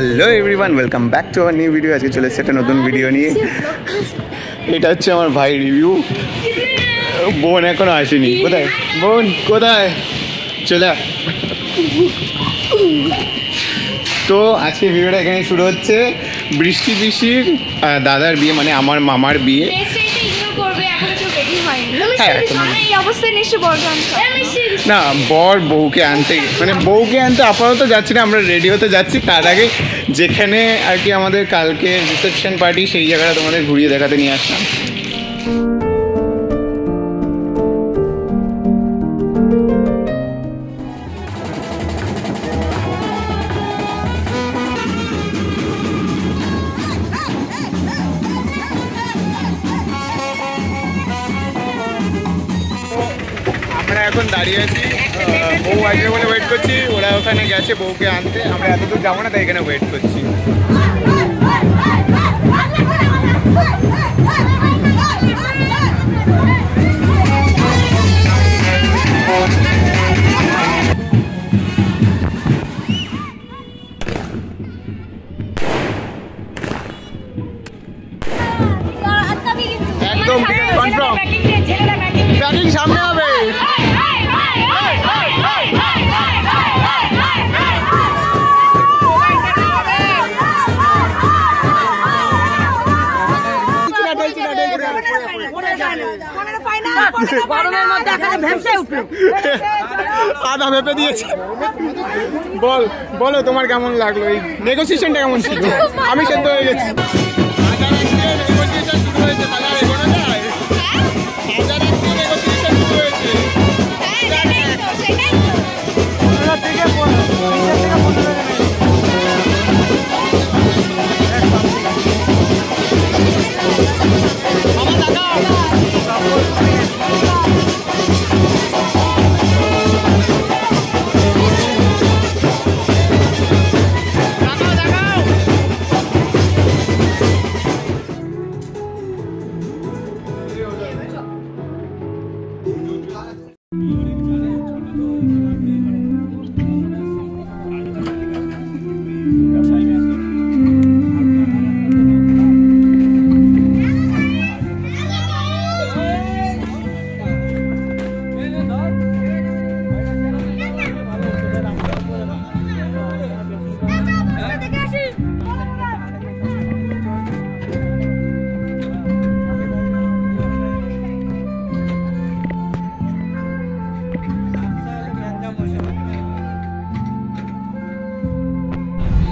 Hello everyone, welcome back to our new video. আজকে চলে এসেছে একটা নতুন ভিডিও নিয়ে। এটা হচ্ছে আমার ভাই রিভিউ। বোন এখনো আসেনি। কোথায় বোন, কোথায়? চলে তো আজকে ভিডিওটা এখানে শুরু হচ্ছে। বৃষ্টি পিসির দাদার বিয়ে, মানে আমার মামার বিয়ে। না, বর বউকে আনতে, মানে বউকে আনতে আপাতত যাচ্ছি না, আমরা রেডি হতে যাচ্ছি। তার আগে যেখানে আর কি আমাদের কালকে রিসেপশন পার্টি, সেই জায়গাটা তোমাদের ঘুরিয়ে দেখাতে নিয়ে আসলাম। আমরা এখন দাঁড়িয়ে আছি, বউ আসবে বলে ওয়েট করছি। ওরা ওখানে গেছে বউকে আনতে, আমরা এতদূর যাবো না, তাই এখানে ওয়েট করছি। একদম কনফার্ম, প্যাকিং সামনে হবে। আধা ভেপে দিয়েছে। বলো তোমার কেমন লাগলো, এই নেগোসিয়েশনটা কেমন ছিল? আমি সেদ্ধ হয়ে গেছি।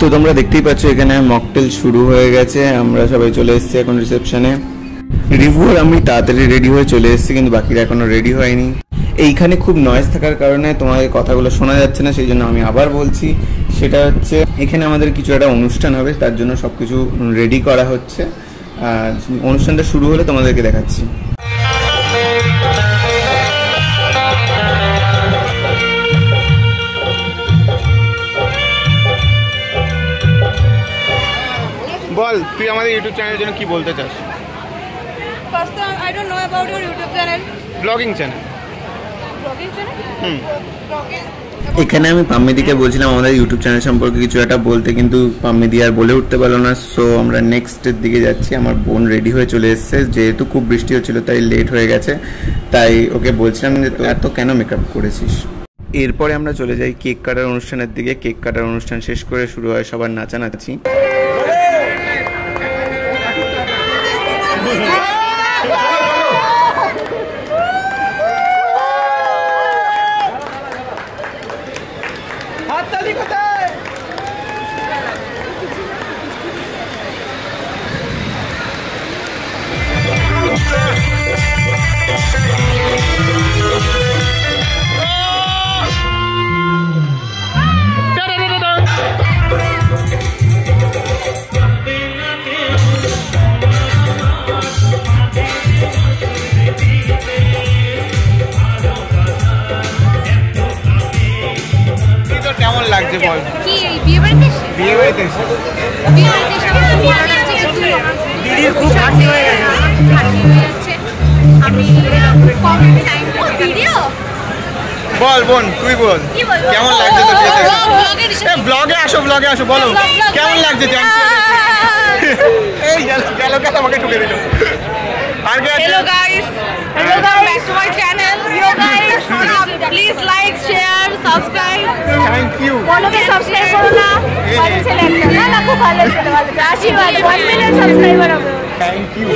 তো তোমরা দেখতেই পাচ্ছ এখানে মকটেল শুরু হয়ে গেছে। আমরা সবাই চলে এসেছি এখন রিসেপশনে। রিভিউর আমি তাড়াতাড়ি রেডি হয়ে চলে এসেছি, কিন্তু বাকিরা এখনো রেডি হয়নি। এইখানে খুব নয়েজ থাকার কারণে তোমাদের কথাগুলো শোনা যাচ্ছে না, সেই জন্য আমি আবার বলছি। সেটা হচ্ছে এখানে আমাদের কিছু একটা অনুষ্ঠান হবে, তার জন্য সব কিছু রেডি করা হচ্ছে। অনুষ্ঠানটা শুরু হলে তোমাদেরকে দেখাচ্ছি। বল, তুই আমাদের ইউটিউব চ্যানেলের জন্য কি বলতে চাস? First, I don't know about your YouTube channel. Blogging channel. Vlogging channel? Vlogging. এখানে আমি পাম্মিদিকে বলছিলাম আমাদের ইউটিউব চ্যানেল সম্পর্কে কিছু একটা বলতে, কিন্তু পাম্মিদি আর বলে উঠতে পারলো না। সো আমরা নেক্সটের দিকে যাচ্ছি। আমার বোন রেডি হয়ে চলে এসেছে, যেহেতু খুব বৃষ্টি হচ্ছিল তাই লেট হয়ে গেছে। তাই ওকে বলছিলাম যে এত কেন মেকআপ করেছিস। এরপরে আমরা চলে যাই কেক কাটার অনুষ্ঠানের দিকে। কেক কাটার অনুষ্ঠান শেষ করে শুরু হয় সবার নাচানাচি। কেমন লাগছে বল? কি এই বিয়ে বাড়িতে এসে? বিয়ে বাড়িতে এসে দিদির খুব হাঁটি হয়ে যাচ্ছে। আমি কম টাইম ভিডিও বল বোন তুই বল কেমন লাগছে তোর বিয়েতে? ব্লগে আসো বলো কেমন লাগছে? এই গেল আমাকে ঠুকে দিল। আর কে আছে? Hello guys, back to my channel. Hello guys, please like, share, subscribe. Thank you. বলোকে সাবস্ক্রাইব করো না, ভালো ছেলে একটা না খুব ভালো ছেলে, ভালো আশীর্বাদ 1 মিলিয়ন সাবস্ক্রাইবার হবে। Thank you.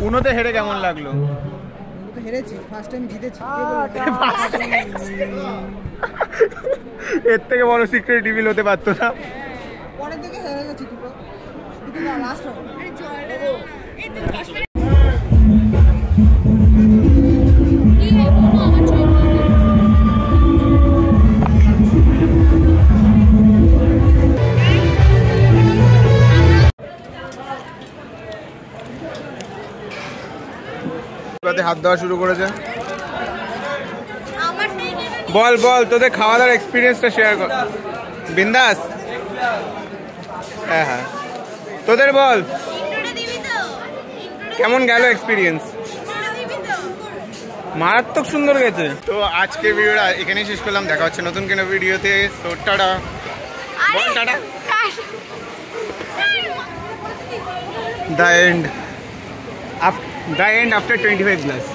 উনোতে হেরে কেমন লাগলো? হেরেছি, ফার্স্ট টাইম জিতেছি। এর থেকে বড় সিক্রেট রিভিল হতে পারতো না। পরের দিকে হেরে গেছি দুটো, না লাস্ট হবে। হাত দেওয়া শুরু করেছে। বল তোদের খাওয়া দাওয়ার এক্সপিরিয়েন্সটা শেয়ার কর বিন্দাস। হ্যাঁ তোদের বল কেমন গেল এক্সপিরিয়েন্স? মারাত্মক সুন্দর গেছে। তো আজকে ভিডিওটা এখানেই শেষ করলাম, দেখা হচ্ছে নতুন কোনো ভিডিওতে। So tata, ball tata. The end after 25 plus.